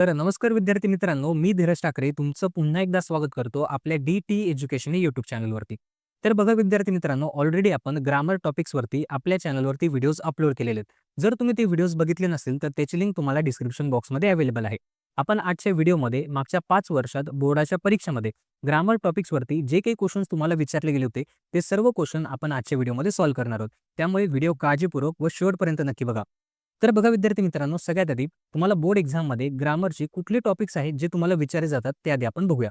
तर नमस्कार विद्यार्थी मित्रांनो, मी धीरज ठाकरे तुमचं पुन्हा एकदा स्वागत करतो आपल्या डी-टी एज्युकेशन या यूट्यूब चॅनलवरती. तर बघा विद्यार्थी मित्रांनो, ऑलरेडी आपण ग्रामर टॉपिक्सवरती आपल्या चॅनलवरती व्हिडिओज अपलोड केलेले आहेत. जर तुम्ही ते व्हिडिओज बघितले नसतील तर त्याची लिंक तुम्हाला डिस्क्रिप्शन बॉक्समध्ये अवेलेबल आहे. आपण आजच्या व्हिडिओमध्ये मागच्या 5 वर्षात बोर्डाच्या परीक्षेमध्ये ग्रामर टॉपिक्सवरती जे काही क्वेश्चन्स तुम्हाला विचारले गेले होते, ते सर्व क्वेश्चन आपण आजच्या व्हिडिओमध्ये सॉल्व्ह करणार आहोत. त्यामुळे व्हिडिओ काळजीपूर्वक व शेवटपर्यंत नक्की बघा. तर बघा विद्यार्थी मित्रांनो, सगळ्यात आधी तुम्हाला बोर्ड एक्झाममध्ये ग्रामरचे कुठले टॉपिक्स आहेत जे तुम्हाला विचारले जातात ते आधी आपण बघूया.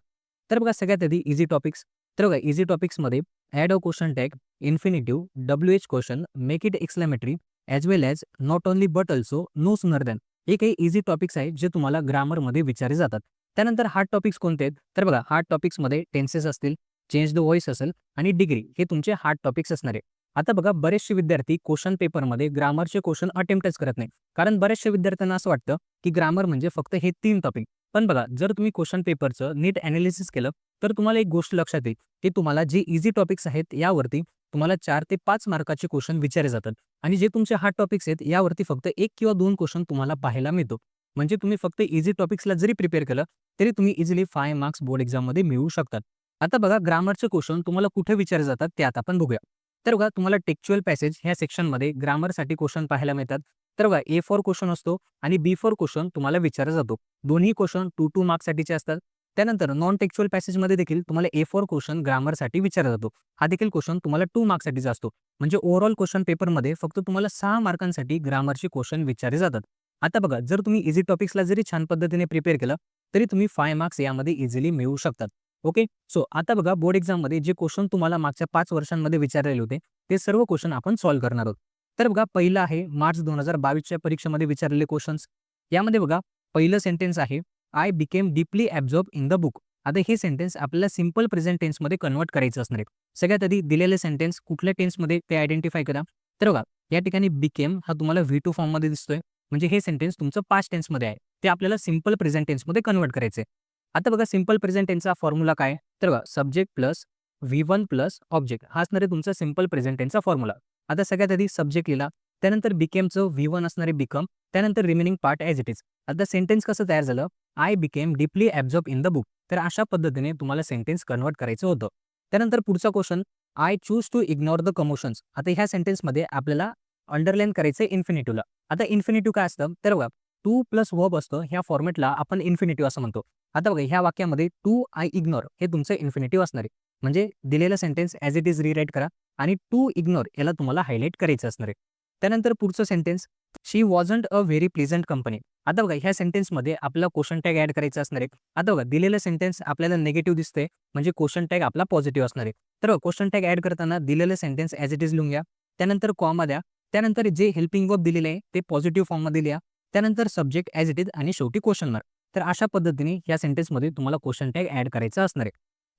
तर बघा सगळ्यात आधी इझी टॉपिक्स. तर बघा इझी टॉपिक्समध्ये add a question tag, infinitive, W H question, make it exclamatory, as well as, not only but also, no sooner than. हे काही इझी टॉपिक्स आहेत जे तुम्हाला ग्रामरमध्ये विचारले जातात. त्यानंतर हार्ड टॉपिक्स कोणते आहेत? तर बघा हार्ड टॉपिक्समध्ये टेन्सेस असतील, चेंज द व्हॉइस असेल आणि डिग्री हे तुमचे हार्ड टॉपिक्स असणार आहे. आता बघा बरेचसे विद्यार्थी क्वेश्चन पेपरमध्ये ग्रामरचे क्वेश्चन अटेम्प्टच करत नाही. कारण बऱ्याचशा विद्यार्थ्यांना असं वाटतं की ग्रामर म्हणजे फक्त हे 3 टॉपिक. पण बघा जर तुम्ही क्वेश्चन पेपरचं नीट एनालिसिस केलं तर तुम्हाला एक गोष्ट लक्षात येईल की तुम्हाला जे इझी टॉपिक्स आहेत यावरती तुम्हाला 4 ते 5 मार्काचे क्वेश्चन विचारले जातात आणि जे तुमचे हार्ड टॉपिक्स आहेत यावरती फक्त 1 किंवा 2 क्वेश्चन तुम्हाला पाहायला मिळतो. म्हणजे तुम्ही फक्त इझी टॉपिक्सला जरी प्रिपेअर केलं तरी तुम्ही इझिली 5 मार्क्स बोर्ड एक्झाममध्ये मिळवू शकतात. आता बघा ग्रामरचे क्वेश्चन तुम्हाला कुठे विचारले जातात ते आता आपण बघूया. तर बघा तुम्हाला टेक्स्चुअल पॅसेज ह्या सेक्शनमध्ये ग्रामरसाठी क्वेश्चन पाहायला मिळतात. तर बघा ए फॉर क्वेश्चन असतो आणि बी फॉर क्वेश्चन तुम्हाला विचारला जातो. दोन्ही क्वेश्चन 2-2 मार्क्ससाठीचे असतात. त्यानंतर नॉन टेक्स्चुअल पॅसेजमध्ये देखील तुम्हाला ए फॉर क्वेश्चन ग्रामरसाठी विचारला जातो. हा देखील क्वेश्चन तुम्हाला 2 मार्क्ससाठीचा असतो. म्हणजे ओव्हरऑल क्वेश्चन पेपरमध्ये फक्त तुम्हाला 6 मार्कांसाठी ग्रामरचे क्वेश्चन विचारले जातात. आता बघा जर तुम्ही इझी टॉपिक्सला जरी छान पद्धतीने प्रिपेअर केलं तरी तुम्ही 5 मार्क्स यामध्ये इझिली मिळवू शकतात. ओके. सो आता बघा बोर्ड एक्झाममध्ये जे क्वेश्चन तुम्हाला मागच्या 5 वर्षांमध्ये विचारलेले होते ते सर्व क्वेश्चन आपण सॉल्व्ह करणार आहोत. तर बघा पहिलं आहे मार्च 2022च्या परीक्षेमध्ये विचारलेले क्वेश्चन्स. यामध्ये बघा पहिलं सेंटेन्स आहे, I became deeply absorb in the book. आता हे सेंटेन्स आपल्याला सिंपल प्रेझेंट टेन्समध्ये कन्व्हर्ट करायचं असणार आहे. सगळ्यात आधी दिलेले सेंटेन्स कुठल्या टेन्समध्ये ते आयडेंटिफाय करा. तर बघा या ठिकाणी बिकेम हा तुम्हाला V2 फॉर्ममध्ये दिसतोय. म्हणजे हे सेंटेन्स तुमचं पास्ट टेन्समध्ये आहे. ते आपल्याला सिंपल प्रेझेंट टेन्समध्ये कन्व्हर्ट करायचं आहे. आता बघा सिंपल प्रेझेंट टेन्सचा फॉर्म्युला काय? तर बघा subject plus V1 plus object हा असणार आहे तुमचा सिंपल प्रेझेंट टेन्सचा फॉर्म्युला. आता सगळ्यात आधी सब्जेक्ट लिहिला, त्यानंतर बिकेमचं V1 असणार आहे बिकम, त्यानंतर remaining part as it is. आता सेंटेन्स कसं तयार झालं? I became deeply absorb in the book. तर अशा पद्धतीने तुम्हाला सेंटेन्स कन्व्हर्ट करायचं होतं. त्यानंतर पुढचा question, I choose to ignore the commotions. आता ह्या सेंटेन्समध्ये आपल्याला अंडरलाईन करायचं आहे इन्फिनिटिव्हला. आता इन्फिनिटिव्ह काय असतं? तर बघा टू प्लस वर्ब असतं, ह्या फॉर्मॅटला आपण इन्फिनिटिव्ह असं म्हणतो. आता बघा ह्या वाक्यामध्ये टू आय इग्नोर हे तुमचं इन्फिनिटिव्ह असणार आहे. म्हणजे दिलेला sentence as it is rewrite करा आणि टू इग्नोर याला तुम्हाला हायलाइट करायचं असणार आहे. त्यानंतर पुढचं sentence, she wasn't a very pleasant company. आता बघा ह्या सेंटेन्समध्ये आपला क्वेश्चन टॅग ॲड करायचा असणार आहे. आता बघा दिलेलं सेंटेन्स आपल्याला निगेटिव्ह दिसतंय म्हणजे क्वेश्चन टॅग आपला पॉझिटिव्ह असणार आहे. तर क्वेश्चन टॅग ॲड करताना दिलेलं सेंटेन्स ॲज इट इज लिहून घ्या. त्यानंतर कॉमा द्या. त्यानंतर जे हेल्पिंग वर्ब दिलेले आहे ते पॉझिटिव्ह फॉर्ममध्ये लिहा. त्यानंतर सब्जेक्ट ॲज इट इज आणि शेवटी क्वेश्चन मार्क. तर अशा पद्धतीने या सेंटेन्समध्ये तुम्हाला क्वेश्चन टॅग ॲड करायचा असणार आहे.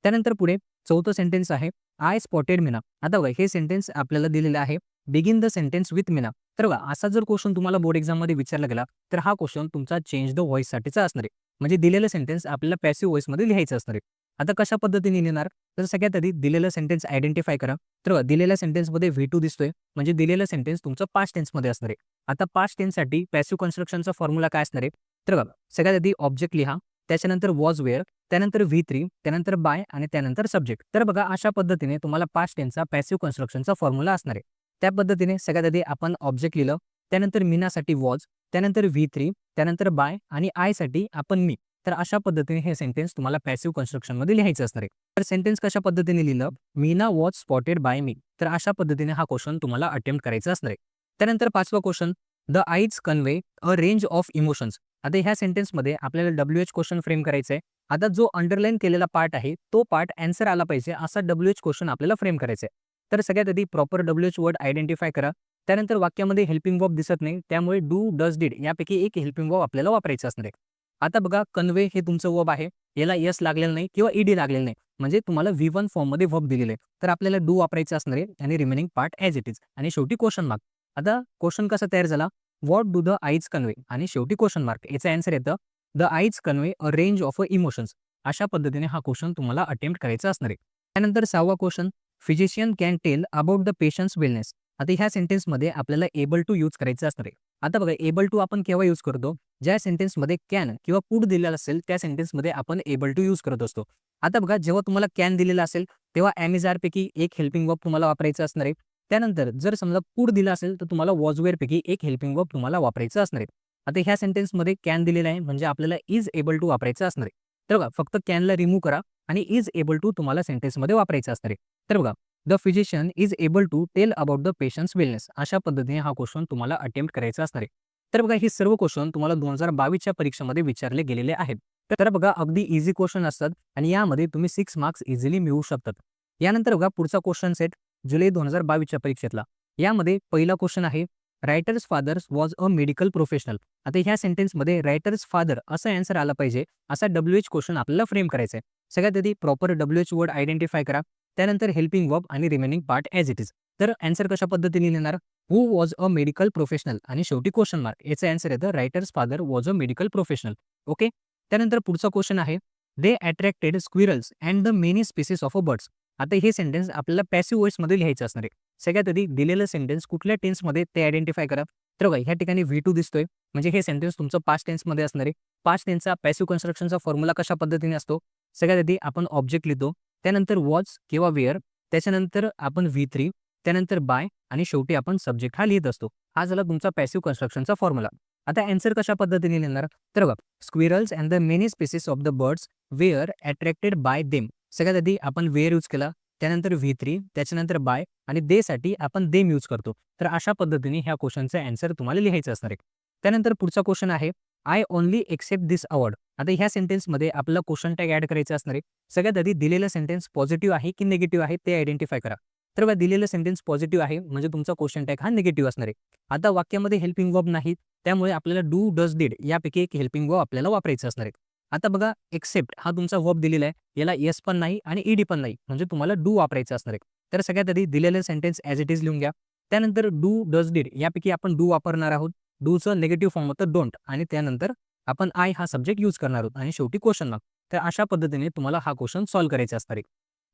त्यानंतर पुढे चौथं सेंटेन्स आहे, आय स्पॉटेड मीना. आता बघा हे सेंटेन्स आपल्याला दिलेलं आहे, begin the sentence with Meena. तर बघा असा जर क्वेश्चन तुम्हाला बोर्ड एक्झाममध्ये विचारला गेला तर हा क्वेश्चन तुमचा चेंज द व्हॉइससाठीचा असणार आहे. म्हणजे दिलेलं सेंटेन्स आपल्याला पॅसिव्ह व्हॉइसमध्ये लिहायचं असणार आहे. आता कशा पद्धतीने लिहिणार? तर सगळ्यात आधी दिलेलं सेंटेन्स आयडेंटिफाय करा. तर बघा दिलेल्या सेंटेन्समध्ये V2 दिसतोय म्हणजे दिलेलं सेंटेन्स तुमचं पास्ट टेन्समध्ये असणार आहे. आता पास्ट टेन्ससाठी पॅसिव्ह कन्स्ट्रक्शनचा फॉर्म्युला काय असणार आहे? तर बघा सगळ्यात आधी ऑब्जेक्ट लिहा, त्याच्यानंतर वॉज वेअर, त्यानंतर V3, त्यानंतर बाय आणि त्यानंतर सब्जेक्ट. तर बघा अशा पद्धतीने तुम्हाला पास्ट टेन्सचा पॅसिव्ह कन्स्ट्रक्शनचा फॉर्म्युला असणार आहे. त्या पद्धतीने सगळ्यात आधी आपण ऑब्जेक्ट लिहिलं, त्यानंतर मीनासाठी वॉज, त्यानंतर V3, त्यानंतर बाय आणि आयसाठी आपण मी. तर अशा पद्धतीने हे सेंटेन्स तुम्हाला पॅसिव्ह कन्स्ट्रक्शनमध्ये लिहायचं असणार आहे. तर सेंटेन्स कशा पद्धतीने लिहिलं? Meena was spotted bye me. तर अशा पद्धतीने हा क्वेश्चन तुम्हाला अटेम्प्ट करायचा असणार आहे. त्यानंतर पाचवा question, the eyes convey a range of emotions. आता ह्या सेंटेन्समध्ये आपल्याला WH क्वेश्चन फ्रेम करायचा आहे. आता जो अंडरलाईन केलेला पार्ट आहे तो पार्ट आन्सर आला पाहिजे असा WH क्वेश्चन आपल्याला फ्रेम करायचा आहे. तर सगळ्यात आधी प्रॉपर WH वर्ड आयडेंटिफाय करा. त्यानंतर वाक्यामध्ये हेल्पिंग वर्ब दिसत नाही त्यामुळे डू, डज, डिड यापैकी एक हेल्पिंग वर्ब आपल्याला वापरायचं असणार आहे. आता बघा कन्वे हे तुमचं वर्ब आहे, याला यस लागलेलं नाही किंवा ईडी लागलेलं नाही म्हणजे तुम्हाला V1 फॉर्ममध्ये वर्ब दिलेलं आहे. तर आपल्याला डू वापरायचं असणार आहे आणि remaining part as it is आणि शेवटी क्वेश्चन मार्क. आता क्वेश्चन कसा तयार झाला? What do the eyes convey आणि शेवटी क्वेश्चन मार्क. याचं आन्सर येतं the eyes convey a range of emotions. अशा पद्धतीने हा क्वेश्चन तुम्हाला अटेम्प्ट करायचा असणार आहे. त्यानंतर 6वा question, physician can tell about the patient's wellness. आता ह्या सेंटेन्समध्ये आपल्याला एबल टू यूज करायचं असणार आहे. आता बघा एबल टू आपण केव्हा यूज करतो, ज्या सेंटेन्समध्ये कॅन किंवा कुड दिलेला असेल त्या सेंटेन्समध्ये आपण एबल टू यूज करत असतो. आता बघा जेव्हा तुम्हाला कॅन दिलेला असेल तेव्हा ॲम इज आर पैकी एक हेल्पिंग वर्ब तुम्हाला वापरायचं असणार आहे. त्यानंतर जर समजा कुड दिला असेल तर तुम्हाला वॉज वेअर पैकी एक हेल्पिंग वर्ब तुम्हाला वापरायचं असणार आहे. आता ह्या सेंटेन्समध्ये कॅन दिलेला आहे म्हणजे आपल्याला इज एबल टू वापरायचं असणार आहे. तर बघा फक्त कॅनला रिमूव्ह करा आणि इज एबल टू तुम्हाला सेंटेन्समध्ये वापरायचं असणार आहे. तर बघा the physician is able to tell about the patient's wellness अशा पद्धतीने हा क्वेश्चन तुम्हाला अटेम्प्ट करायचा असणार आहे. तर बघा हे सर्व क्वेश्चन तुम्हाला 2022च्या परीक्षेमध्ये विचारले गेलेले आहेत. तर बघा अगदी इझी क्वेश्चन असतात आणि यामध्ये तुम्ही 6 मार्क्स इझिली मिळवू शकतात. यानंतर बघा पुढचा क्वेश्चन सेट जुलै 2022च्या परीक्षेतला. यामध्ये पहिला क्वेश्चन आहे writers father was a medical professional. आता ह्या सेंटेन्समध्ये रायटर्स फादर असा आन्सर आला पाहिजे असा WH क्वेश्चन आपल्याला फ्रेम करायचा आहे. सगळ्यात आधी प्रॉपर WH वर्ड आयडेंटिफाय करा. त्यानंतर हेल्पिंग वर्ब आणि remaining part as it is. तर आन्सर कशा पद्धतीने लिहिणार, who was a medical professional आणि शेवटी क्वेश्चन मार्क याचं आन्सर येतं writer's father was a medical professional. Okay. त्यानंतर पुढचा क्वेश्चन आहे they attracted squirrels and the many species of a birds. आता हे सेंटेन्स आपल्याला पॅसिव्ह वॉइसमध्ये लिहायचं असणार आहे. सगळ्यात आधी दिलेलं सेंटेन्स कुठल्या टेन्समध्ये ते आयडेंटिफाय करा. तर बघा ह्या ठिकाणी V2 दिसतोय म्हणजे हे सेंटेन्स तुमचं पास्ट टेन्समध्ये असणार आहे. पास्ट टेन्सचा पॅसिव्ह कन्स्ट्रक्शनचा फॉर्म्युला कशा पद्धतीने असतो, सगळ्यात आधी आपण ऑब्जेक्ट लिहितो, त्यानंतर वॉज किंवा वेअर, त्याच्यानंतर आपण V3, त्यानंतर बाय आणि शेवटी आपण सब्जेक्ट हा लिहित असतो. हा झाला तुमचा पॅसिव्ह कन्स्ट्रक्शनचा फॉर्म्युला. आता आन्सर कशा पद्धतीने लिहिणार, तर बघा squirrels and the many species of the birds were attracted by them. सगळ्यात आधी आपण वेअर यूज केला, त्यानंतर V3, त्याच्यानंतर बाय आणि दे साठी आपण देम यूज करतो. तर अशा पद्धतीने ह्या क्वेश्चनचा आन्सर तुम्हाला लिहायचं असणार आहे. त्यानंतर पुढचा क्वेश्चन आहे I only accept this award. आता ह्या सेंटेन्समध्ये आपल्याला क्वेश्चन टॅग ॲड करायचं असणार आहे. सगळ्यात आधी दिलेलं सेंटेन्स पॉझिटिव्ह आहे की निगेटिव्ह आहे ते आयडेंटिफाय करा. तर बघा दिलेलं सेंटेन्स पॉझिटिव्ह आहे म्हणजे तुमचा क्वेश्चन टॅग हा निगेटिव्ह असणार आहे. आता वाक्यामध्ये हेल्पिंग वर्ब नाही त्यामुळे आपल्याला डू डज डिड यापैकी एक हेल्पिंग वर्ब आपल्याला वापरायचं असणार आहे. आता बघा एक्सेप्ट हा तुमचा वर्ब दिलेला आहे, याला येस पण नाही आणि ईडी पण नाही म्हणजे तुम्हाला डू वापरायचं असणार आहे. तर सगळ्यात आधी दिलेलं सेंटेन्स ॲज इट इज लिहून घ्या. त्यानंतर डू डज डिड यापैकी आपण डू वापरणार आहोत. डूचं निगेटिव्ह फॉर्म होतं डोंट आणि त्यानंतर आपण आय हा सब्जेक्ट यूज करणार आहोत आणि शेवटी क्वेश्चन मार्क. तर अशा पद्धतीने तुम्हाला हा क्वेश्चन सॉल्व्ह करायचा असणार आहे.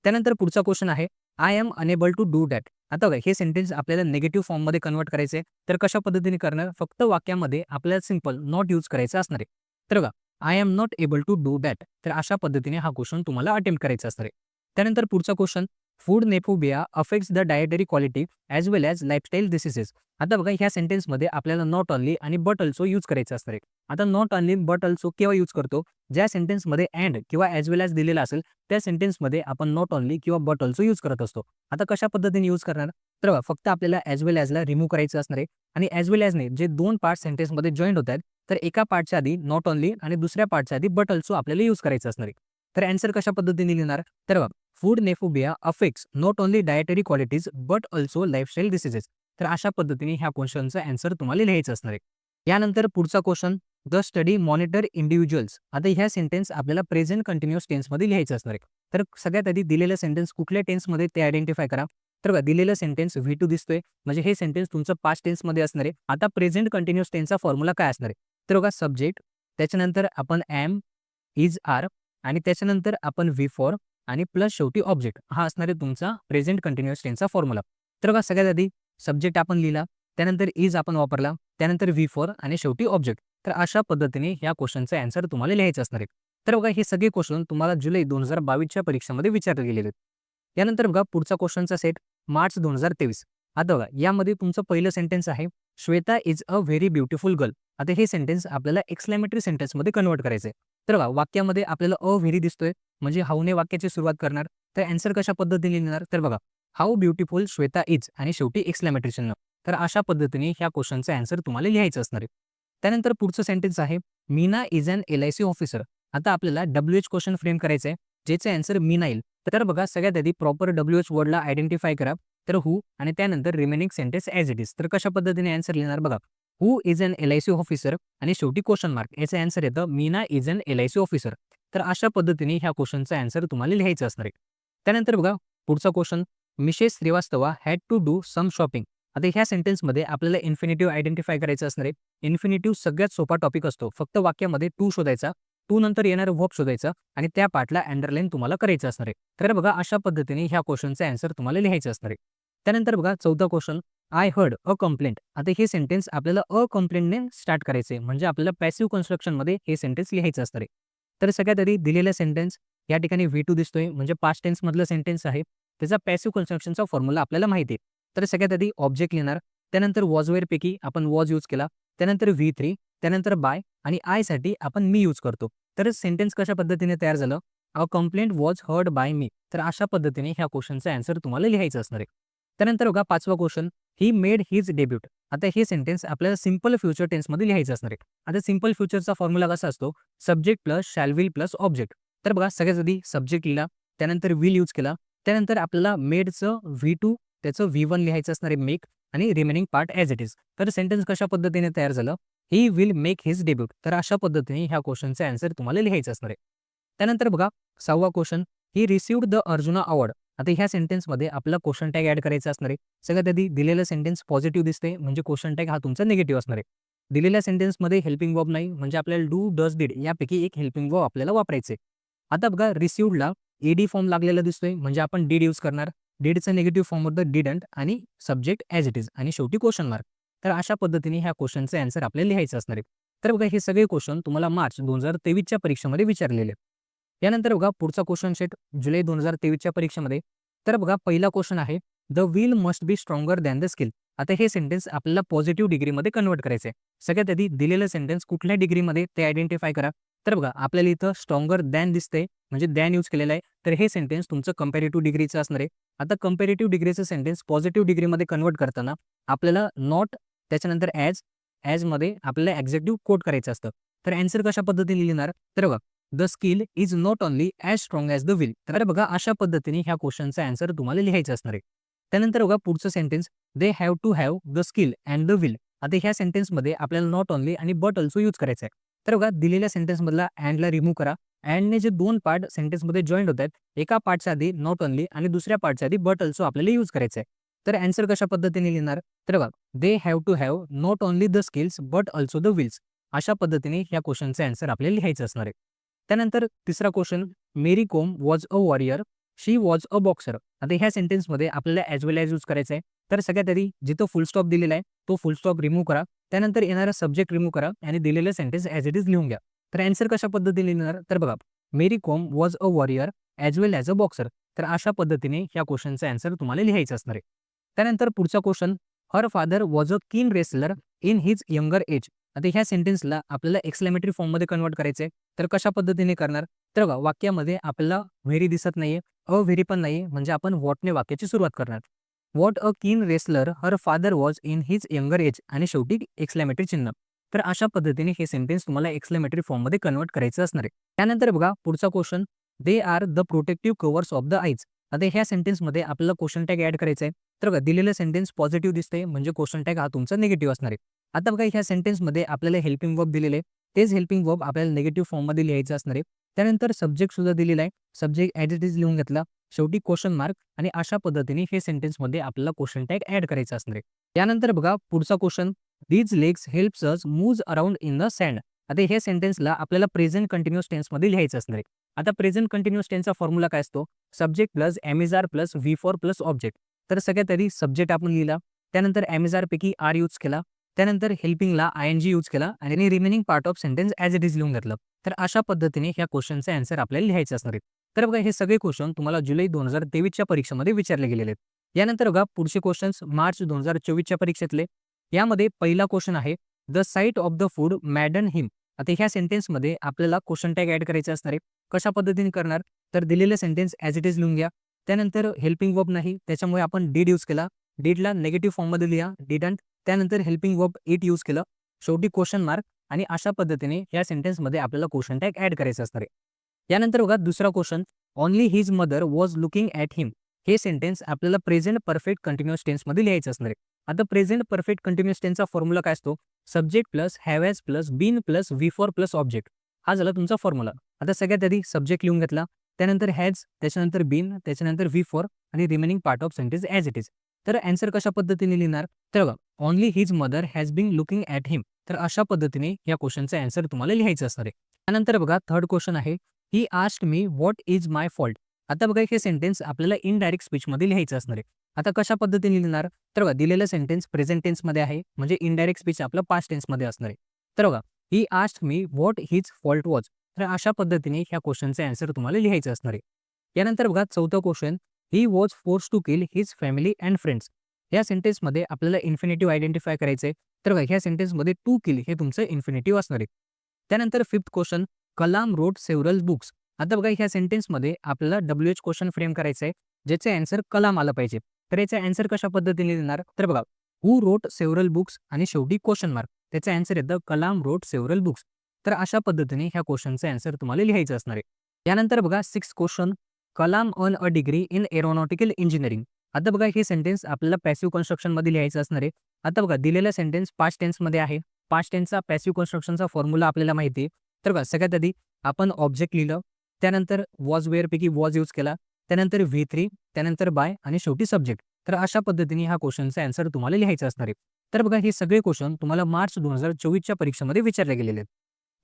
त्यानंतर पुढचा क्वेश्चन आहे I am unable to do that. आता बघा हे सेंटेन्स आपल्याला निगेटिव्ह फॉर्ममध्ये कन्वर्ट करायचे आहे. तर कशा पद्धतीने करणार, फक्त वाक्यामध्ये आपल्याला सिंपल नॉट यूज करायचं असणार आहे. तर बघा I am not able to do that. तर अशा पद्धतीने हा क्वेश्चन तुम्हाला अटेम्प्ट करायचा असणार आहे. त्यानंतर पुढचा question food neophobia affects the dietary quality as well as lifestyle diseases. आता बघा ह्या सेंटेन्समध्ये आपल्याला नॉट ऑनली आणि बट ऑल्सो यूज करायचं असणार आहे. आता नॉट ऑनली बट ऑल्सो केव्हा यूज करतो, ज्या सेंटेन्समध्ये अँड किंवा ॲज वेल ॲज दिलेला असेल त्या सेंटेन्समध्ये आपण नॉट ऑनली किंवा बट ऑल्सो यूज करत असतो. आता कशा पद्धतीने यूज करणार, तर बघा फक्त आपल्याला ॲज वेल ॲजला रिमूव्ह करायचं असणार आहे आणि ॲज वेल ॲजने जे दोन पार्ट सेंटेन्समध्ये जॉईंट होत आहेत तर एका पार्टच्या आधी नॉट ऑनली आणि दुसऱ्या पार्टच्या आधी बट ऑल्सो आपल्याला यूज करायचं असणार आहे. तर आन्सर कशा पद्धतीने लिहिणार, तर बघा food neophobia affects not only dietary qualities but also lifestyle diseases. तर अशा पद्धतीने ह्या क्वेश्चनचा आन्सर तुम्हाला लिहायचं असणार आहे. यानंतर पुढचा question the study monitor individuals. आता ह्या सेंटेन्स आपल्याला प्रेझेंट कंटिन्युअस टेन्समध्ये लिहायचं असणार आहे. तर सगळ्यात आधी दिलेलं सेंटेन्स कुठल्या टेन्समध्ये ते आयडेंटिफाय करा. तर बघा दिलेलं सेंटेन्स V2 दिसतोय म्हणजे हे सेंटेन्स तुमचं पास्ट टेन्समध्ये असणार आहे. आता प्रेझेंट कंटिन्युअस टेन्सचा फॉर्म्युला काय असणार आहे, तर बघा सब्जेक्ट, त्याच्यानंतर आपण एम, इज, आर आणि त्याच्यानंतर आपण V4 आणि प्लस शेवटी ऑब्जेक्ट हा असणार आहे तुमचा प्रेझेंट कंटिन्युअस टेन्सचा फॉर्म्युला. तर बघा सगळ्यात आधी सब्जेक्ट आपण लिहिला, त्यानंतर इज आपण वापरला, त्यानंतर V4 आणि शेवटी ऑब्जेक्ट. तर अशा पद्धतीने ह्या क्वेश्चनचा आन्सर तुम्हाला लिहायचं असणार आहे. तर बघा हे सगळे क्वेश्चन तुम्हाला जुलै 2022च्या परीक्षेमध्ये विचारले गेलेले आहेत. यानंतर बघा पुढचा क्वेश्चनचा सेट मार्च 2023. आता बघा यामध्ये तुमचं पहिलं सेंटेन्स आहे Shweta is a very beautiful girl. आता हे सेंटेन्स आपल्याला एक्सक्लेमेटरी सेंटेन्समध्ये कन्वर्ट करायचं आहे. तर बघा वाक्यामध्ये आपल्याला अ व्हेरी दिसतोय म्हणजे हाऊने वाक्याची सुरुवात करणार. तर आन्सर कशा पद्धतीने लिहिणार, तर बघा हाऊ ब्युटिफुल श्वेता इज आणि शेवटी एक्सक्लेमेटरी चिन्ह. तर अशा पद्धतीने ह्या क्वेश्चनचं आन्सर तुम्हाला लिहायचं असणार आहे. त्यानंतर पुढचं सेंटेन्स आहे Meena is an LIC officer. आता आपल्याला WH क्वेश्चन फ्रेम करायचं आहे ज्याचे आन्सर मीना येईल. तर बघा सगळ्यात आधी प्रॉपर WH वर्डला आयडेंटिफाय करा. तर हू आणि त्यानंतर remaining sentence as it is. तर कशा पद्धतीने आन्सर लिहिणार बघा who is an LIC officer आणि शेवटी क्वेश्चन मार्क याचं आन्सर येतं Meena is an LIC officer. तर अशा पद्धतीने ह्या क्वेश्चनचा आन्सर तुम्हाला लिहायचं असणार आहे. त्यानंतर बघा पुढचा question Mrs Shrivastava had to do some shopping. आता ह्या सेंटेन्समध्ये आपल्याला इन्फिनिटिव्ह आयडेंटिफाय करायचं असणार आहे. इन्फिनिटिव्ह सगळ्यात सोपा टॉपिक असतो, फक्त वाक्यामध्ये टू शोधायचा, टू नंतर येणारं वर्ब शोधायचा आणि त्या पार्टला अंडरलाईन तुम्हाला करायचं असणार आहे. तर बघा अशा पद्धतीने ह्या क्वेश्चनचा आन्सर तुम्हाला लिहायचं असणार आहे. त्यानंतर बघा चौथा question I heard a complaint. आता हे सेंटेन्स आपल्याला अ कंप्लेंटने स्टार्ट करायचे, म्हणजे आपल्याला पॅसिव्ह कन्स्ट्रक्शनमध्ये हे सेंटेन्स लिहायचं असतं रे. तर सगळ्यात आधी दिलेला सेंटेन्स या ठिकाणी V2 दिसतोय, म्हणजे पास्ट टेन्समधलं सेंटेन्स आहे. त्याचा पॅसिव्ह कन्स्ट्रक्शनचा फॉर्म्युला आपल्याला माहिती आहे. तर सगळ्यात आधी ऑब्जेक्ट लिहिणार, त्यानंतर वॉजवेअरपैकी आपण वॉज यूज केला, त्यानंतर V3, त्यानंतर बाय आणि आयसाठी आपण मी यूज करतो. तर सेंटेन्स कशा पद्धतीने तयार झालं? A complaint was heard by me. तर अशा पद्धतीने ह्या क्वेश्चनचा आन्सर तुम्हाला लिहायचं असणार आहे. त्यानंतर बघा 5वा question, he made his debut. आता हे सेंटेन्स आपल्याला सिंपल फ्युचर टेन्समध्ये लिहायचं असणार आहे. आता सिंपल फ्युचरचा फॉर्म्युला कसा असतो? Subject plus shall will plus object. तर बघा सगळ्यात आधी सब्जेक्ट लिहिला, त्यानंतर विल यूज केला, त्यानंतर आपल्याला मेडचं V2 त्याचं V1 लिहायचं असणार आहे मेक आणि remaining part as it is. तर सेंटेन्स कशा पद्धतीने तयार झालं? He will make his debut. तर अशा पद्धतीने ह्या क्वेश्चनचा आन्सर तुम्हाला लिहायचं असणार आहे. त्यानंतर बघा 6वा question, he received the Arjuna award. आता ह्या सेंटेन्समध्ये आपला क्वेश्चन टॅग ॲड करायचा असणार आहे. सगळ्यात आधी दिलेलं सेंटेन्स पॉझिटिव्ह दिसते, म्हणजे क्वेश्चन टॅग हा तुमचा निगेटिव्ह असणार आहे. दिलेल्या सेंटेन्समध्ये हेल्पिंग वर्ब नाही, म्हणजे आपल्याला डू, डज, डिड यापैकी एक हेल्पिंग वर्ब आपल्याला वापरायचे. आता बघा रिसीव्डला ईडी फॉर्म लागलेला दिसतोय, म्हणजे आपण डिड यूज करणार. डिडचं निगेटिव्ह फॉर्म होतं डिडंट आणि सब्जेक्ट ॲज इट इज आणि शेवटी क्वेश्चन मार्क. तर अशा पद्धतीने ह्या क्वेश्चनचे आन्सर आपल्याला लिहायचं असणार आहे. तर बघा हे सगळे क्वेश्चन तुम्हाला मार्च 2023च्या परीक्षेमध्ये विचारलेले आहेत. यानंतर बघा पुढचा क्वेश्चन सेट जुलै 2023च्या परीक्षेमध्ये. तर बघा पहिला क्वेश्चन आहे, the will must be stronger than the skill. आता हे सेंटेन्स आपल्याला पॉझिटिव्ह डिग्रीमध्ये कन्वर्ट करायचं आहे. सगळ्यात आधी दिलेलं सेंटेन्स कुठल्या डिग्रीमध्ये ते आयडेंटिफाय करा. तर बघा आपल्याला इथं स्ट्रॉंगर दॅन दिसतंय, म्हणजे दॅन यूज केलेलं आहे. तर हे सेंटेन्स तुमचं कंपॅरेटिव्ह डिग्रीचं असणार आहे. आता कंपॅरेटिव्ह डिग्रीचं सेंटेन्स पॉझिटिव्ह डिग्रीमध्ये कन्वर्ट करताना आपल्याला नॉट त्याच्यानंतर ॲजमध्ये आपल्याला एक्झॅक्टिव्ह कोट करायचं असतं. तर आन्सर कशा पद्धतीने लिहिणार? तर बघा the skill is not only as strong as the will. तर बघा अशा पद्धतीने ह्या क्वेश्चनचा आन्सर तुम्हाला लिहायचं असणार आहे. त्यानंतर बघा पुढचं sentence, they have to have the skill and the will. आता ह्या सेंटेन्समध्ये आपल्याला नॉट ओनली आणि बट ऑल्सो यूज करायचं आहे. तर बघा दिलेल्या सेंटेन्समधला अँडला रिमूव्ह करा. अँडने जे दोन पार्ट सेंटेन्समध्ये जॉईंट होत आहेत, एका पार्टच्या आधी नॉट ओनली आणि दुसऱ्या पार्टच्या आधी बट ऑल्सो आपल्याला यूज करायचं आहे. तर आन्सर कशा पद्धतीने लिहिणार? तर बघा they have to have not only the skills but also the wills. अशा पद्धतीने ह्या क्वेश्चनचे आन्सर आपल्याला लिहायचं असणार आहे. त्यानंतर तिसरा question, Mary Kom was a warrior, she was a boxer. आता ह्या सेंटेन्समध्ये आपल्याला ॲज वेल ॲज यूज करायचं आहे. तर सगळ्यात आधी जिथं फुल स्टॉप दिलेला आहे तो फुल स्टॉप रिमूव्ह करा. त्यानंतर येणारा सब्जेक्ट रिमूव्ह करा आणि दिलेलं सेंटेन्स ॲज इट इज लिहून घ्या. तर आन्सर कशा पद्धतीने लिहिणार? तर बघा Mary Kom was a warrior as well as a boxer. तर अशा पद्धतीने ह्या क्वेश्चनचा आन्सर तुम्हाला लिहायचं असणार आहे. त्यानंतर पुढचा question, her father was a keen wrestler in his younger age. आता ह्या सेंटेन्सला आपल्याला एक्सक्लेमेटरी फॉर्ममध्ये कन्वर्ट करायचं आहे. तर कशा पद्धतीने करणार? तर बघा वाक्यामध्ये आपल्याला व्हेरी दिसत नाहीये, व्हेरी पण नाहीये, म्हणजे आपण वॉटने वाक्याची सुरुवात करणार. What a keen wrestler her father was in his younger age आणि शेवटी एक्सक्लेमेटरी चिन्ह. तर अशा पद्धतीने हे सेंटेन्स तुम्हाला एक्सक्लेमेटरी फॉर्ममध्ये कन्वर्ट करायचं असणार आहे. त्यानंतर बघा पुढचा question, they are the protective covers of the eyes. आता ह्या सेंटेन्समध्ये आपल्याला क्वेश्चन टॅग ॲड करायचा आहे. तर बघा दिलेलं सेंटेन्स पॉझिटिव्ह दिसते, म्हणजे क्वेश्चन टॅग हा तुमचा निगेटिव्ह असणार आहे. आता बघा ह्या सेंटेन्समध्ये आपल्याला हेल्पिंग वर्ब दिलेले आहे. तेच हेल्पिंग वर्ब आपल्याला निगेटिव्ह फॉर्ममध्ये लिहायचं असणार आहे. त्यानंतर सब्जेक्ट सुद्धा दिलेला आहे. सब्जेक्ट ॲज इट इज लिहून घेतला. शेवटी क्वेश्चन मार्क आणि अशा पद्धतीने हे सेंटेन्समध्ये आपल्याला क्वेश्चन टॅग ॲड करायचा असणार आहे. त्यानंतर बघा पुढचा question, these legs helps us move around in the sand. आता हे सेंटेन्सला आपल्याला प्रेझेंट कंटिन्युअस टेन्समध्ये लिहायचं असणार आहे. आता प्रेझेंट कंटिन्युअस टेन्सचा फॉर्म्युला काय असतो? Subject plus am is are plus V4 plus object. तर सगळ्यात आधी सब्जेक्ट आपण लिहिला, त्यानंतर एमइजआरपैकी आर यूज केला, त्यानंतर हेल्पिंगला आयएनजी यूज केला आणि remaining part of sentence as it is लिहून घेतलं. तर अशा पद्धतीने ह्या क्वेश्चनचे आन्सर आपल्याला लिहायचे असणार आहेत. तर बघा हे सगळे क्वेश्चन तुम्हाला जुलै 2023च्या परीक्षेमध्ये विचारले गेलेले आहेत. यानंतर बघा पुढचे क्वेश्चन्स मार्च 2024च्या परीक्षेतले. यामध्ये पहिला क्वेश्चन आहे, the sight of the food madden him. आता ह्या सेंटेन्समध्ये आपल्याला क्वेश्चन टॅग ॲड करायचे असणार आहे. कशा पद्धतीने करणार? तर दिलेलं सेंटेन्स ॲज इट इज लिहून घ्या. त्यानंतर हेल्पिंग वर्ब नाही, त्याच्यामुळे आपण डिड यूज केला. डिडला निगेटिव्ह फॉर्ममध्ये लिहा, डिडंट. त्यानंतर हेल्पिंग वर्ब इट यूज केलं. शेवटी क्वेश्चन मार्क आणि अशा पद्धतीने या सेंटेन्समध्ये आपल्याला क्वेश्चन टॅग ॲड करायचं असणार आहे. यानंतर बघा दुसरा question, only his mother was looking at him. हे सेंटेन्स आपल्याला प्रेझेंट परफेक्ट कंटिन्युअस टेन्समध्ये लिहायचं असणार आहे. आता प्रेझेंट परफेक्ट कंटिन्युअस टेन्सचा फॉर्म्युला काय असतो? Subject plus have has plus been plus V4 plus object. हा झाला तुमचा फॉर्म्युला. आता सगळ्यात आधी सब्जेक्ट लिहून घेतला, त्यानंतर हॅज, त्याच्यानंतर बीन, त्याच्यानंतर V4 आणि remaining part of sentence as it is. तर आन्सर कशा पद्धतीने लिहिणार? तर बघा only his mother has been looking at him. तर अशा पद्धतीने या क्वेश्चनचा आन्सर तुम्हाला लिहायचं असणार आहे. त्यानंतर बघा थर्ड क्वेश्चन आहे, he asked me what is my fault. आता बघा हे सेंटेन्स आपल्याला इनडायरेक्ट स्पीचमध्ये लिहायचं असणार आहे. आता कशा पद्धतीने लिहिणार? तर बघा दिलेलं सेंटेन्स प्रेझेंट टेन्समध्ये आहे, म्हणजे इनडायरेक्ट स्पीच आपलं पास्ट टेन्समध्ये असणार आहे. तर बघा, he asked me what his fault was. तर अशा पद्धतीने ह्या क्वेश्चनचे आन्सर तुम्हाला लिहायचं असणार आहे. यानंतर बघा चौथा question, he was force to kill his family and friends. या सेंटेन्समध्ये आपल्याला इन्फिनिटिव्ह आयडेंटिफाय करायचं आहे. तर बघा ह्या सेंटेन्समध्ये टू किल हे तुमचं इन्फिनिटिव्ह असणार आहे. त्यानंतर फिफ्थ क्वेश्चन, कलाम रोट सेव्हरल बुक्स. आता बघा ह्या सेंटेन्समध्ये आपल्याला WH क्वेश्चन फ्रेम करायचं आहे, ज्याचे आन्सर कलाम आलं पाहिजे. तर याचा आन्सर कशा पद्धतीने देणार? तर बघा, हू रोट सेव्हरल बुक्स आणि शेवटी क्वेश्चन मार्क. त्याचं आन्सर येतं कलाम रोट सेव्हरल बुक्स. तर अशा पद्धतीने ह्या क्वेश्चनचं आन्सर तुम्हाला लिहायचं असणार आहे. यानंतर बघा six question, Kalam earn a degree in aeronautical engineering. आता बघा हे सेंटेन्स आपल्याला पॅसिव्ह कन्स्ट्रक्शनमध्ये लिहायचं असणार आहे. आता बघा दिलेला सेंटेन्स पास्ट टेन्समध्ये आहे. पास्ट टेन्सचा पॅसिव्ह कन्स्ट्रक्शनचा फॉर्म्युला आपल्याला माहिती आहे. तर बघा सगळ्यात आधी आपण ऑब्जेक्ट लिहिलं, त्यानंतर वॉज वेअरपैकी वॉज यूज केला, त्यानंतर V3, त्यानंतर बाय आणि शेवटी सब्जेक्ट. तर अशा पद्धतीने ह्या क्वेश्चनचा आन्सर तुम्हाला लिहायचं असणार आहे. तर बघा हे सगळे क्वेश्चन तुम्हाला मार्च 2024च्या परीक्षेमध्ये विचारले गेलेले आहेत.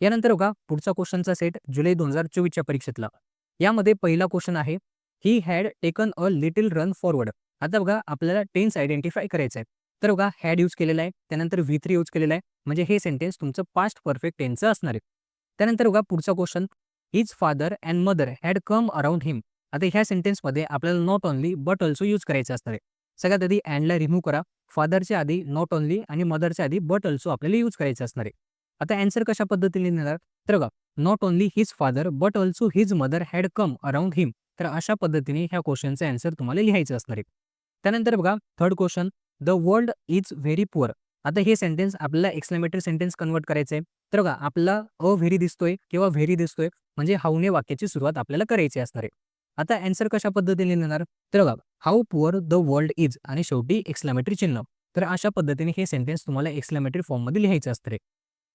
यानंतर बघा पुढचा क्वेश्चनचा सेट जुलै 2024च्या परीक्षेतला. यामध्ये पहिला क्वेश्चन आहे, he had taken a little run forward. आता बघा आपल्याला टेन्स आयडेंटिफाय करायचं आहे. तर बघा हॅड यूज केलेला आहे, त्यानंतर V3 यूज केलेला आहे, म्हणजे हे सेंटेन्स तुमचं पास्ट परफेक्ट टेन्सचं असणार आहे. त्यानंतर बघा पुढचा question, his father and mother had come around him. आता ह्या सेंटेन्समध्ये आपल्याला not only but also use करायचं असणार आहे. सगळ्यात आधी अँडला रिमूव्ह करा. फादरच्या आधी नॉट ओनली आणि मदरच्या आधी बट ऑल्सो आपल्याला यूज करायचं असणार आहे. आता आन्सर कशा पद्धतीने देणार? तर बघा, not only his father but also his mother had come around him. तर अशा पद्धतीने ह्या क्वेश्चनचं आन्सर तुम्हाला लिहायचं असणार आहे. त्यानंतर बघा third question, the world is very poor. आता हे सेंटेन्स आपल्याला एक्सक्लेमेटरी सेंटेन्स कन्वर्ट करायचं आहे. तर बघा आपला अ व्हेरी दिसतोय किंवा व्हेरी दिसतोय, म्हणजे हाऊने वाक्याची सुरुवात आपल्याला करायची असणार आहे. आता आन्सर कशा पद्धतीने लिहिणार? तर बघा, how poor the world is आणि शेवटी एक्सक्लेमेटरी चिन्ह. तर अशा पद्धतीने हे सेंटेन्स तुम्हाला एक्सक्लेमेटरी फॉर्ममध्ये लिहायचं असणार आहे.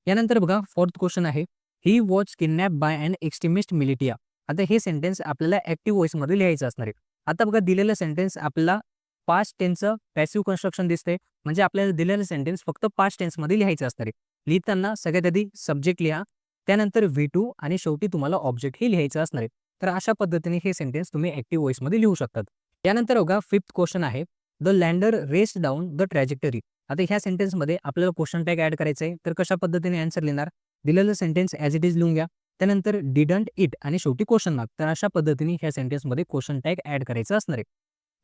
यानंतर बघा फोर्थ क्वेश्चन आहे, he was kidnap by an extremist militia. आता हे सेंटेन्स आपल्याला ॲक्टिव्ह व्हॉइसमध्ये लिहायचं असणार आहे. आता बघा दिलेलं सेंटेन्स आपल्याला पास्ट टेन्सचं पॅसिव्ह कन्स्ट्रक्शन दिसतंय, म्हणजे आपल्याला दिलेलं सेंटेन्स फक्त पास्ट टेन्समध्ये लिहायचं असणार आहे. लिहिताना सगळ्यात आधी सब्जेक्ट लिहा, त्यानंतर V2 आणि शेवटी तुम्हाला ऑब्जेक्ट हे लिहायचं असणार आहे. तर अशा पद्धतीने हे सेंटेन्स तुम्ही ॲक्टिव्ह व्हॉइसमध्ये लिहू शकतात. यानंतर बघा फिफ्थ क्वेश्चन आहे, the lander raised down the trajectory. आता ह्या सेंटेन्समध्ये आपल्याला क्वेश्चन टॅग ॲड करायचं आहे. तर कशा पद्धतीने आन्सर लिहिणार? दिलेलं सेंटेन्स ॲज इट इज लिहून घ्या, त्यानंतर डिडंट इट आणि शेवटी क्वेश्चन मार्क. तर अशा पद्धतीने ह्या सेंटेन्समध्ये क्वेश्चन टॅग ॲड करायचं असणार आहे.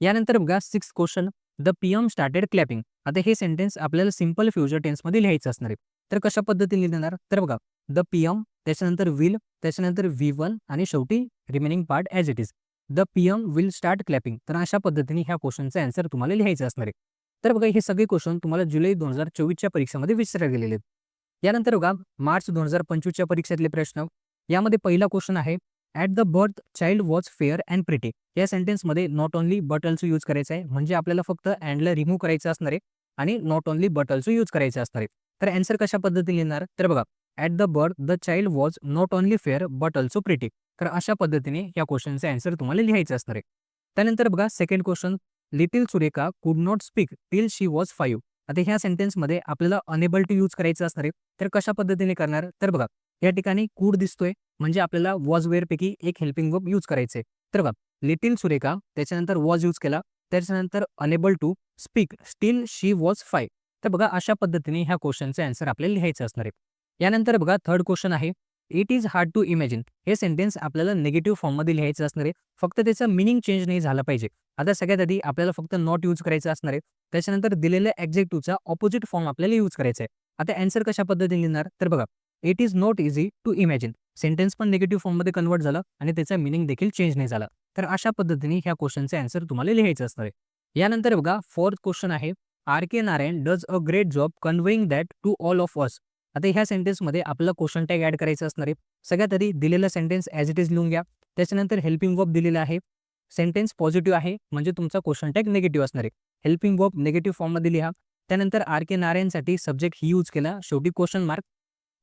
यानंतर बघा sixth question, the PM started clapping. आता हे सेंटेन्स आपल्याला सिंपल फ्युचर टेन्समध्ये लिहायचं असणार आहे. तर कशा पद्धतीने लिहिणार? तर बघा, द PM, त्याच्यानंतर विल, त्याच्यानंतर V1 आणि शेवटी remaining part as it is. The PM will start clapping. तर अशा पद्धतीने ह्या क्वेश्चनचा आन्सर तुम्हाला लिहायचं असणार आहे. तर बघा हे सगळे क्वेश्चन तुम्हाला जुलै 2024च्या परीक्षेमध्ये विचारले गेलेले आहेत. यानंतर बघा मार्च 2025च्या परीक्षेतले प्रश्न. यामध्ये पहिला क्वेश्चन आहे, at the birth child was fair and pretty. या सेंटेन्समध्ये not only but also use करायचं आहे, म्हणजे आपल्याला फक्त अँडला रिमूव्ह करायचं असणार आहे आणि not only but also use करायचं असणार आहे. तर आन्सर कशा पद्धतीने लिहिणार? तर बघा, at the birth the child was not only fair but also pretty. तर अशा पद्धतीने या क्वेश्चनचे आन्सर तुम्हाला लिहायचं असणार आहे. त्यानंतर बघा सेकंड क्वेश्चन, लिटिल सुरेखा कुड not speak till she was 5. आता ह्या सेंटेन्समध्ये आपल्याला अनेबल टू यूज करायचं असणार आहे. तर कशा पद्धतीने करणार? तर बघा या ठिकाणी कुड दिसतोय, म्हणजे आपल्याला वॉज वेअरपैकी एक हेल्पिंग वर्ब यूज करायचे. तर बघा लिटिल सुरेखा, त्याच्यानंतर वॉज यूज केला, त्याच्यानंतर unable to speak still she was 5. तर बघा अशा पद्धतीने ह्या क्वेश्चनचे आन्सर आपल्याला लिहायचं असणार आहे. यानंतर बघा थर्ड क्वेश्चन आहे, it is hard to imagine. हे सेंटेन्स आपल्याला निगेटिव्ह फॉर्ममध्ये लिहायचं असणार आहे, फक्त त्याचं मिनिंग चेंज नाही झालं पाहिजे. आता सगळ्यात आधी आपल्याला फक्त नॉट यूज करायचं असणार आहे, त्याच्यानंतर दिलेल्या ॲडजेक्टिव्हचा ऑपोजिट फॉर्म आपल्याला यूज करायचा आहे. आता आन्सर कशा पद्धतीने लिहिणार? तर बघा, it is not easy to imagine. Sentence पण निगेटिव्ह फॉर्ममध्ये कन्वर्ट झालं आणि त्याचा मिनिंग देखील चेंज नाही झाला. तर अशा पद्धतीने ह्या क्वेश्चनचे आन्सर तुम्हाला लिहायचं असणार आहे. यानंतर बघा फोर्थ क्वेश्चन आहे, R.K. Narayan does a great job conveying that to all of us. आता ह्या सेंटेन्समध्ये आपल्याला क्वेश्चन टॅग ॲड करायचं असणार आहे. सगळ्यात आधी दिलेला सेंटेन्स ॲज इट इज लिहून घ्या, त्याच्यानंतर हेल्पिंग वर्ब दिलेला आहे. सेंटेन्स पॉझिटिव्ह आहे, म्हणजे तुमचा क्वेश्चन टॅग निगेटिव्ह असणार आहे. हेल्पिंग वर्ब निगेटिव्ह फॉर्ममध्ये लिहा, त्यानंतर R.K. नारायणसाठी सब्जेक्ट ही यूज केला, शेवटी क्वेश्चन मार्क.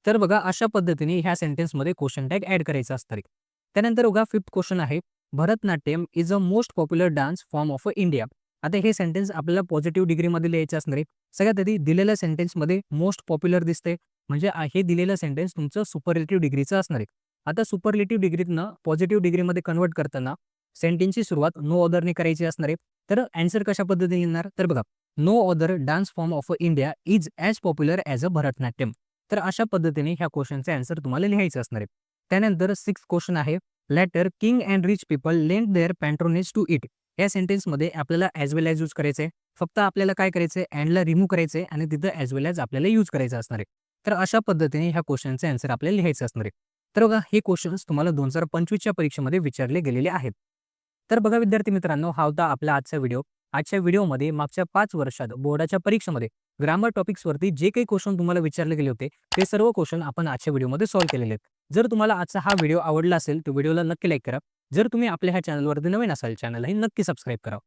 तर बघा अशा पद्धतीने ह्या सेंटेन्समध्ये क्वेश्चन टॅग ॲड करायचा असणार आहे. त्यानंतर बघा फिफ्थ क्वेश्चन आहे, Bharatanatyam is a most popular dance form of India. आता हे सेंटेन्स आपल्याला पॉझिटिव्ह डिग्रीमध्ये लिहायचं असणार आहे. सगळ्यात आधी दिलेल्या सेंटेन्समध्ये मोस्ट पॉप्युलर दिसते, म्हणजे हे दिलेलं सेंटेन्स तुमचं सुपरलेटिव्ह डिग्रीचं असणार आहे. आता सुपरलेटिव्ह डिग्रीतनं पॉझिटिव्ह डिग्रीमध्ये कन्वर्ट करताना सेंटेन्सची सुरुवात नो अदरने करायची असणार आहे. तर आन्सर कशा पद्धतीने येणार तर बघा, no other dance form of India is as popular as a Bharatanatyam. तर अशा पद्धतीने ह्या क्वेश्चनचे आन्सर तुम्हाला लिहायचं असणार आहे. त्यानंतर 6th क्वेश्चन आहे, later king and rich people lend their patronage to it. या सेंटेन्समध्ये आपल्याला ॲज वेल ॲज यूज करायचं आहे. फक्त आपल्याला काय करायचं आहे, अँडला रिमूव्ह करायचं आहे आणि तिथं ॲज वेल ॲज आपल्याला यूज करायचं असणार आहे. तर अशा पद्धतीने ह्या क्वेश्चनचे आन्सर आपल्याला लिहायचं असणार आहे. तर बघा, हे क्वेश्चन्स तुम्हाला 2025च्या परीक्षेमध्ये विचारले गेलेले आहेत. तर बघा विद्यार्थी मित्रांनो, हा होता आपला आजचा व्हिडिओ. आजच्या व्हिडिओमध्ये मागच्या 5 वर्षात बोर्डाच्या परीक्षेमध्ये ग्रामर टॉपिक्सवरती जे काही क्वेश्चन तुम्हाला विचारले गेले होते, ते सर्व क्वेश्चन आपण आजच्या व्हिडिओमध्ये सॉल्व्ह केलेले आहेत. जर तुम्हाला आजचा हा व्हिडिओ आवडला असेल, तर व्हिडिओला नक्की लाईक करा. जर तुम्ही आपल्या ह्या चॅनलवरती नवीन असाल, चॅनलही नक्की सबस्क्राईब करा.